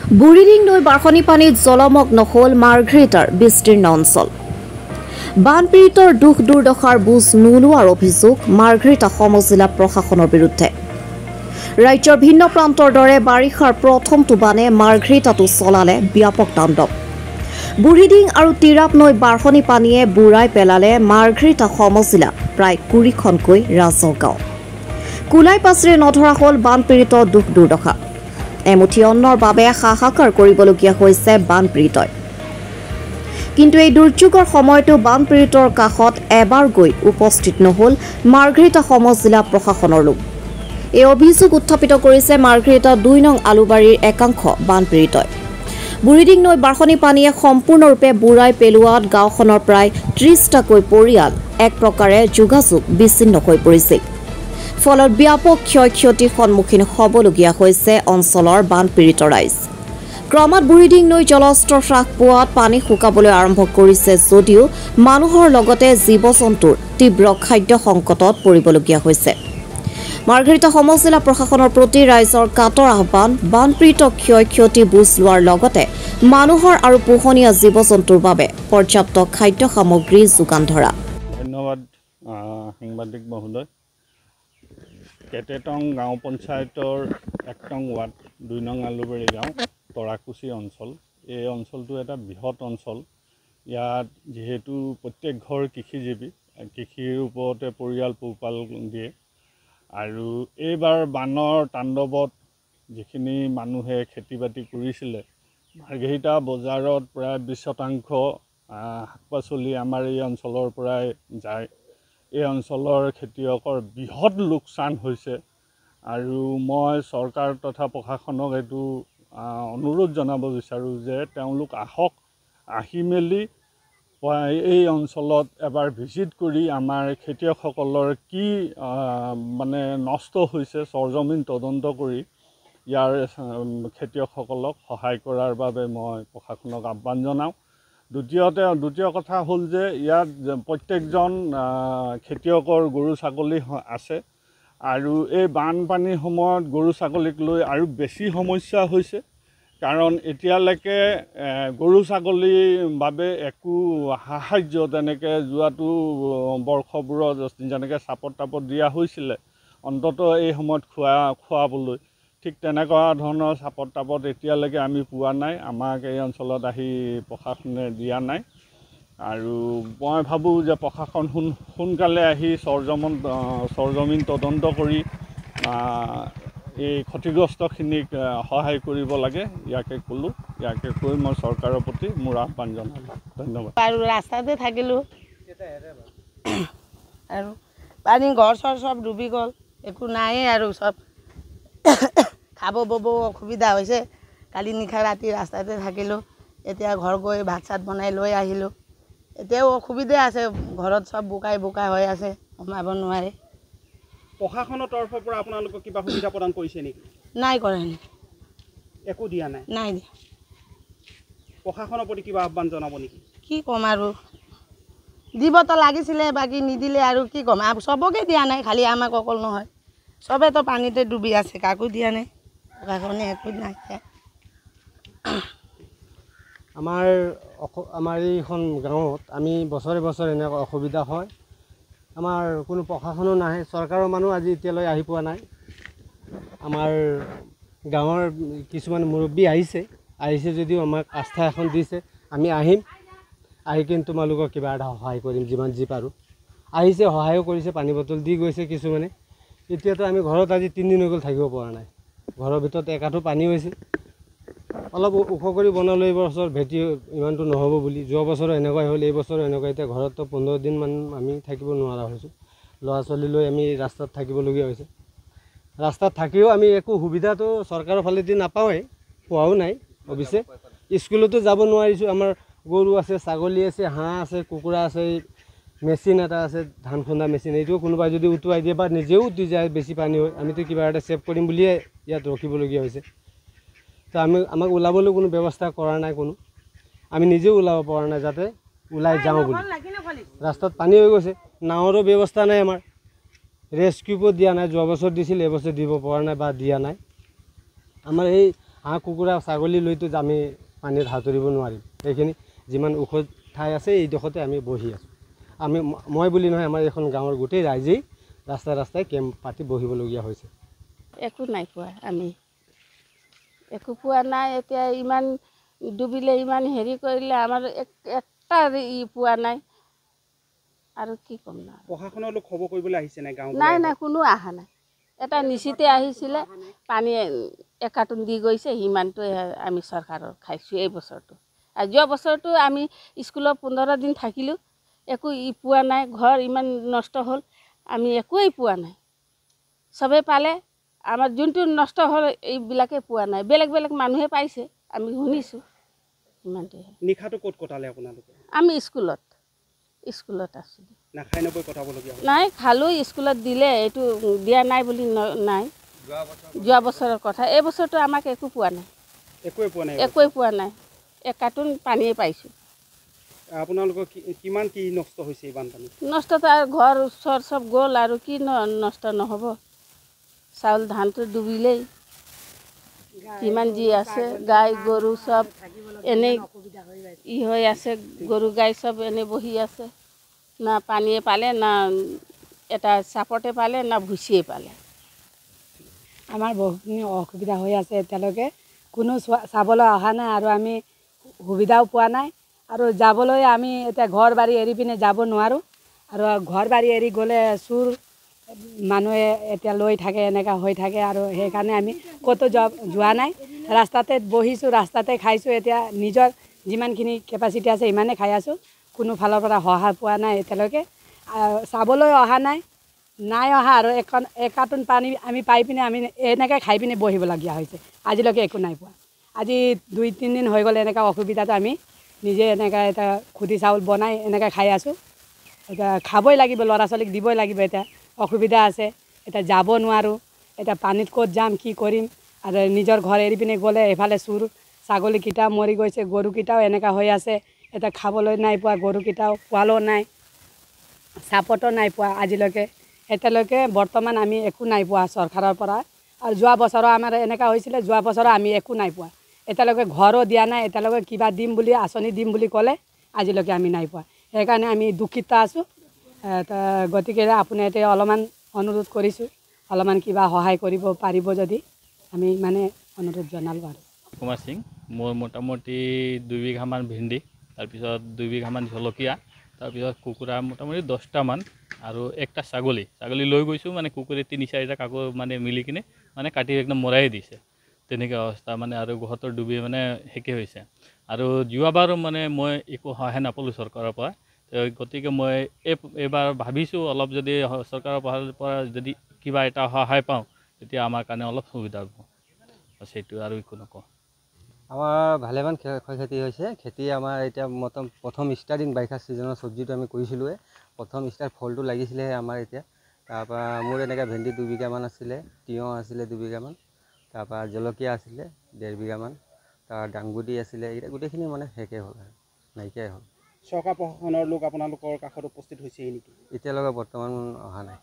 বুৰিডিং নৈ বাঢ়নি পানীত জলমগ্ন হ'ল মাৰ্ঘেৰিটাৰ বিস্তীৰ্ণ অঞ্চল। বানপীড়িতৰ দুখ দুৰ্দশাৰ বুজ নোলোৱাৰ অভিযোগ মাৰ্ঘেৰিটা সমজিলা প্ৰশাসনৰ বিৰুদ্ধে। ৰাজ্যৰ ভিন্ন প্ৰান্তৰ দৰে বাৰিষাৰ প্ৰথমটো বানে মাৰ্ঘেৰিটাতো চলালে ব্যাপক তাণ্ডৱ। বুৰিডিং আৰু তিৰাপ নৈ বাঢ়নি পানীয়ে বুৰাই পেলালে মাৰ্ঘেৰিটা সমজিলা প্ৰায় 20খনকৈ ৰাজহ গাঁও। কুলাই পাছেৰে নধৰা হ'ল বানপীড়িত দুখ দুৰ্দশা। এমুঠি অন্নৰ বাবে হাহাকাৰ কৰিবলগীয়া হৈছে বানপীড়িতই। কিন্তু এই দুৰ্যোগৰ সময়তো বানপীড়িতৰ কাষত এবাৰ গৈ উপস্থিত নহল মাৰ্ঘেৰিটা সমজিলা প্ৰশাসনৰ লোক। এই অভিযোগ উত্থাপিত কৰিছে মাৰ্ঘেৰিটা 2 নং আলুবাৰীৰ একাংশ বানপীড়িতই। বুৰিডিং নৈ বাঢ়নি পানীয়ে সম্পূৰ্ণৰূপে বুৰাই পেলোৱাত গাঁওখনৰ প্ৰায় 30টাকৈ পৰিয়াল এক প্ৰকাৰে যোগাযোগ বিচ্ছিন্ন হৈ পৰিছিল। ফলত ব্যাপক ক্ষয় ক্ষতিৰ সন্মুখীন হ'বলগীয়া হৈছে অঞ্চলৰ বানপীড়িত ৰাইজ। ক্ৰমাৎ বুৰিডিং নৈ জলস্তৰ হ্ৰাস পোৱাত পানী শুকাবলৈ আৰম্ভ কৰিছে যদিও মানুহৰ লগতে জীৱ-জন্তুৰ তীব্ৰ খাদ্য সংকটত পৰিবলগীয়া হৈছে। মাৰ্ঘেৰিটা সমজিলা প্ৰশাসনৰ প্ৰতি ৰাইজৰ কাটৰ আহ্বান বানপীড়িত ক্ষয় ক্ষতি বুজ লোৱাৰ লগতে মানুহৰ আৰু পোহনীয়া জীৱ-জন্তুৰ বাবে পৰ্যাপ্ত খাদ্য সামগ্ৰী যোগান ধৰা। ধন্যবাদ সাংবাদিক মহোদয়। কেটেটং গাঁও পঞ্চায়তৰ 1 নং ৱাৰ্ড 2 নং আলুবাৰী গাঁও তৰাকুচি অঞ্চল। এই অঞ্চলটো এটা বৃহৎ অঞ্চল। ইয়াত যেহেতু প্ৰত্যেক ঘৰ কৃষিজীৱী, কৃষিৰ ওপৰতে পৰিয়াল পোহপাল দিয়ে আৰু এইবাৰ বানৰ তাণ্ডৱত যিখিনি মানুহে খেতি বাতি কৰিছিলে, মাৰ্ঘেৰিটা বজাৰত প্ৰায় 20% শাক পাচলি আমাৰ এই অঞ্চলৰ পৰাই যায়। এই অঞ্চলৰ খেতিয়কৰ বৃহৎ লোকচান হৈছে আৰু মই চৰকাৰ তথা প্ৰশাসনক এইটো অনুৰোধ জনাব বিচাৰোঁ যে তেওঁলোক আহক, আহি মেলি এই অঞ্চলত এবাৰ ভিজিট কৰি আমাৰ খেতিয়কসকলৰ কি মানে নষ্ট হৈছে সৰজমিন তদন্ত কৰি ইয়াৰ খেতিয়কসকলক সহায় কৰাৰ বাবে মই প্ৰশাসনক আহ্বান জনাওঁ। দ্বিতীয় কথা হ'ল যে ইয়াত প্ৰত্যেকজন খেতিয়কৰ গৰু ছাগলী আছে আৰু এই বানপানীৰ সময়ত গৰু ছাগলীক লৈ আৰু বেছি সমস্যা হৈছে। কাৰণ এতিয়ালৈকে গৰু ছাগলীৰ বাবে একো সাহায্য তেনেকৈ যোৱাটো বৰ্ষবোৰত যেনেকৈ চাপত তাপত দিয়া হৈছিলে অন্ততঃ এই সময়ত খোৱাবলৈ, ঠিক তেনেকুৱা ধৰণৰ চাপত তাপত এতিয়ালৈকে আমি পোৱা নাই। আমাক এই অঞ্চলত আহি প্ৰশাসনে দিয়া নাই আৰু মই ভাবোঁ যে প্ৰশাসন সোনকালে আহি সৰজমিন তদন্ত কৰি এই ক্ষতিগ্ৰস্তখিনিক সহায় কৰিব লাগে। ইয়াকে ক'লোঁ, ইয়াকে কৈ মই চৰকাৰৰ প্ৰতি মোৰ আহ্বান জনালোঁ। ধন্যবাদ। আৰু ৰাস্তাতে থাকিলোঁ আৰু পানী ঘৰ চৰ চব ডুবি গ'ল, একো নাইয়ে আৰু চব খাব বব অসুবিধা হৈছে। কালি নিশা ৰাতি ৰাস্তাতে থাকিলোঁ, এতিয়া ঘৰ গৈ ভাত চাত বনাই লৈ আহিলোঁ। এতিয়াও অসুবিধা আছে, ঘৰত চব বোকাই হৈ আছে, সোমাব নোৱাৰে। প্ৰশাসনৰ তৰফৰ পৰা আপোনালোকক কিবা সুবিধা প্ৰদান কৰিছে নেকি? নাই কৰে, একো দিয়া নাই। নাই দিয়া। প্ৰশাসনৰ প্ৰতি কিবা আহ্বান জনাব নেকি? কি ক'ম আৰু, দিবতো লাগিছিলে, বাকী নিদিলে আৰু কি ক'ম। চবকে দিয়া নাই, খালি আমাক অকল নহয়, চবেতো পানীতে ডুবি আছে, কাকো দিয়া নাই। প্ৰশাসনে একো নাই। আমাৰ এইখন গাঁৱত আমি বছৰে এনেকুৱা অসুবিধা হয়। আমাৰ কোনো প্ৰশাসনো নাহে, চৰকাৰৰ মানুহ আজি এতিয়ালৈ আহি পোৱা নাই। আমাৰ গাঁৱৰ কিছুমান মুৰব্বী আহিছে যদিও আমাক আস্থা এখন দিছে, আমি আহিম, আহি কিন্তু তোমালোকক কিবা এটা সহায় কৰিম যিমান যি পাৰোঁ। আহিছে, সহায়ো কৰিছে, পানী বটল দি গৈছে কিছুমানে। এতিয়াতো আমি ঘৰত আজি 3 দিন হৈ গ'ল থাকিব পৰা নাই। ঘৰৰ ভিতৰত একাঠো পানী হৈছে। অলপ ওখ কৰি বনালোঁ এই বছৰ, ভেটি ইমানটো নহ'ব বুলি। যোৱা বছৰো এনেকুৱাই হ'ল, এই বছৰো এনেকুৱা। এতিয়া ঘৰততো 15 দিনমান আমি থাকিব নোৱাৰা হৈছোঁ। ল'ৰা ছোৱালী লৈ আমি ৰাস্তাত থাকিবলগীয়া হৈছে। ৰাস্তাত থাকিও আমি একো সুবিধাটো চৰকাৰৰ ফালেদি নাপাওঁৱেই, পোৱাও নাই। অৱশ্যে স্কুলতো যাব নোৱাৰিছোঁ। আমাৰ গৰু আছে, ছাগলী আছে, হাঁহ আছে, কুকুৰা আছে, মেচিন এটা আছে, ধান খুন্দা মেচিন, এইটোও কোনোবাই যদি উটুৱাই দিয়ে বা নিজেও উটি যায় বেছি পানী হয়, আমিতো কিবা এটা ছেভ কৰিম বুলিয়ে ইয়াত ৰখিবলগীয়া হৈছে। তো আমাক ওলাবলৈ কোনো ব্যৱস্থা কৰা নাই কোনো। আমি নিজেও ওলাব পৰা নাই যাতে ওলাই যাওঁ বুলি। ৰাস্তাত পানী হৈ গৈছে, নাৱৰো ব্যৱস্থা নাই আমাৰ। ৰেস্কিউও দিয়া নাই, যোৱা বছৰ দিছিল, এবছৰ দিব পৰা নাই বা দিয়া নাই। আমাৰ এই হাঁহ কুকুৰা ছাগলী লৈতো আমি পানীত সাঁতুৰিব নোৱাৰিম। সেইখিনি যিমান ওখ ঠাই আছে এইডোখৰতে আমি বহি আছোঁ। মই বুলি নহয়, আমাৰ এখন গাঁৱৰ গোটেই ৰাইজেই ৰাস্তাই ৰাস্তাই কেম্প পাতি বহিবলগীয়া হৈছে। একো নাই পোৱা, আমি একো পোৱা নাই। এতিয়া ইমান ডুবিলে, ইমান হেৰি কৰিলে, আমাৰ এটা পোৱা নাই আৰু কি ক'ম না। প্ৰশাসনৰ লোক খবৰ কৰিবলৈ আহিছে নাই গাঁও? নাই, কোনো অহা নাই। এটা নিচিতে আহিছিলে, পানী 1 কাৰ্টুন দি গৈছে, সিমানটোৱে আমি চৰকাৰৰ খাইছোঁ এই বছৰটো। আৰু যোৱা বছৰটো আমি স্কুলত 15 দিন থাকিলোঁ, একো পোৱা নাই। ঘৰ ইমান নষ্ট হ'ল, আমি একোৱেই পোৱা নাই। চবেই পালে, আমাৰ যোনটো নষ্ট হ'ল এইবিলাকে পোৱা নাই। বেলেগ বেলেগ মানুহে পাইছে, আমি শুনিছোঁ ইমানটোৱে। নিশাটো ক'ত কটালে আপোনালোকে? আমি স্কুলত আছোঁ। নাখাই নবৈ কটাবলগীয়া হ'ল? নাই, খালোঁ, স্কুলত দিলে। এইটো দিয়া নাই বুলি নাই, যোৱা বছৰৰ কথা। এই বছৰটো আমাক একো পোৱা নাই, একোৱে পোৱা নাই। 1 কাৰ্টুন পানীয়ে পাইছোঁ। আপোনালোকৰ কিমান কি নষ্ট হৈছে এই বানপানীত? নষ্টটো আৰু ঘৰ ওচৰ চব গ'ল, আৰু কি নষ্ট নহ'ব। চাউল ধানটো ডুবিলেই, কিমান যি আছে, গাই গৰু চব এনেই হৈ আছে। গৰু গাই চব এনেই বহি আছে, না পানীয়ে পালে, না এটা চাপতে পালে, না ভুচিয়ে পালে। আমাৰ বহুখিনি অসুবিধা হৈ আছে। এতিয়ালৈকে কোনো চাবলৈ অহা নাই, আৰু আমি সুবিধাও পোৱা নাই। আৰু যাবলৈ আমি এতিয়া ঘৰ বাৰী এৰি পিনে যাব নোৱাৰোঁ। আৰু ঘৰ বাৰী এৰি গ'লে চোৰ মানুহে এতিয়া লৈ থাকে, এনেকুৱা হৈ থাকে। আৰু সেইকাৰণে আমি ক'তো যোৱা নাই, ৰাস্তাতে বহিছোঁ, ৰাস্তাতে খাইছোঁ। এতিয়া নিজৰ যিমানখিনি কেপাচিটি আছে ইমানে খাই আছোঁ। কোনো ফালৰ পৰা সহায় পোৱা নাই এতিয়ালৈকে, চাবলৈ অহা নাই অহা। আৰু 1 কাৰ্টুন পানী আমি পাই পিনে আমি এনেকৈ খাই পিনে বহিবলগীয়া হৈছে। আজিলৈকে একো নাই পোৱা। আজি 2-3 দিন হৈ গ'ল এনেকুৱা অসুবিধাটো আমি নিজে এনেকৈ এটা খুদি চাউল বনাই এনেকৈ খাই আছোঁ। এতিয়া খাবই লাগিব, ল'ৰা ছোৱালীক দিবই লাগিব। এতিয়া অসুবিধা আছে, এতিয়া যাব নোৱাৰোঁ। এতিয়া পানীত ক'ত যাম, কি কৰিম। আৰু নিজৰ ঘৰ এৰি পিনে গ'লে এফালে চোৰ, ছাগলীকেইটা মৰি গৈছে, গৰুকেইটাও এনেকুৱা হৈ আছে। এতিয়া খাবলৈ নাই পোৱা, গৰুকেইটাও পোৱালেও নাই, চাপতো নাই পোৱা আজিলৈকে। এতিয়ালৈকে বৰ্তমান আমি একো নাই পোৱা চৰকাৰৰ পৰা। আৰু যোৱা বছৰো আমাৰ এনেকুৱা হৈছিলে, যোৱা বছৰো আমি একো নাই পোৱা। এতিয়ালৈকে ঘৰো দিয়া নাই, এতিয়ালৈকে কিবা দিম বুলি, আঁচনি দিম বুলি ক'লে, আজিলৈকে আমি নাই পোৱা। সেইকাৰণে আমি দুখিত আছোঁ। গতিকে আপুনি এতিয়া অলপমান অনুৰোধ কৰিছোঁ, অলপমান কিবা সহায় কৰিব পাৰিব যদি, আমি মানে অনুৰোধ জনালোঁ। আৰু কুমাৰ সিং, মোৰ মোটামুটি 2 বিঘামান ভেন্দি, তাৰপিছত 2 বিঘামান জলকীয়া, তাৰপিছত কুকুৰা মোটামুটি 10টামান, আৰু 1টা ছাগলী লৈ গৈছোঁ। মানে কুকুৰে 3-4টা কাকো মানে মিলি কিনে মানে কাটি একদম মৰাই দিছে, তেনেকুৱা অৱস্থা। মানে আৰু ঘৰটো ডুবি মানে শেষে হৈছে। আৰু যোৱাবাৰো মানে মই একো সহায় নাপালোঁ চৰকাৰৰ পৰা। গতিকে মই এইবাৰ ভাবিছোঁ, অলপ যদি চৰকাৰৰ পৰা যদি কিবা এটা সহায় পাওঁ, তেতিয়া আমাৰ কাৰণে অলপ সুবিধা হ'ব। সেইটো আৰু একো নকওঁ। আমাৰ ভালেমান ক্ষয় ক্ষতি হৈছে। খেতি আমাৰ এতিয়া প্ৰথম ষ্টাৰ্টিং বাৰিষা ছিজনৰ চব্জিটো আমি কৰিছিলোঁৱে। প্ৰথম ফলটো লাগিছিলেহে আমাৰ এতিয়া। তাৰপৰা মোৰ এনেকৈ ভেন্দি 2 বিঘামান আছিলে, তিয়ঁহ আছিলে 2 বিঘামান, তাৰপৰা জলকীয়া আছিলে 1.5 বিঘামান, তাৰ দাংবডি আছিলে। এইকেইটা গোটেইখিনি মানে শেষেই হ'ল, নাইকিয়াই হ'ল। চৰকাৰ প্ৰশাসনৰ লোক আপোনালোকৰ কাষত উপস্থিত হৈছেহি নেকি? এতিয়ালৈকে বৰ্তমান অহা নাই।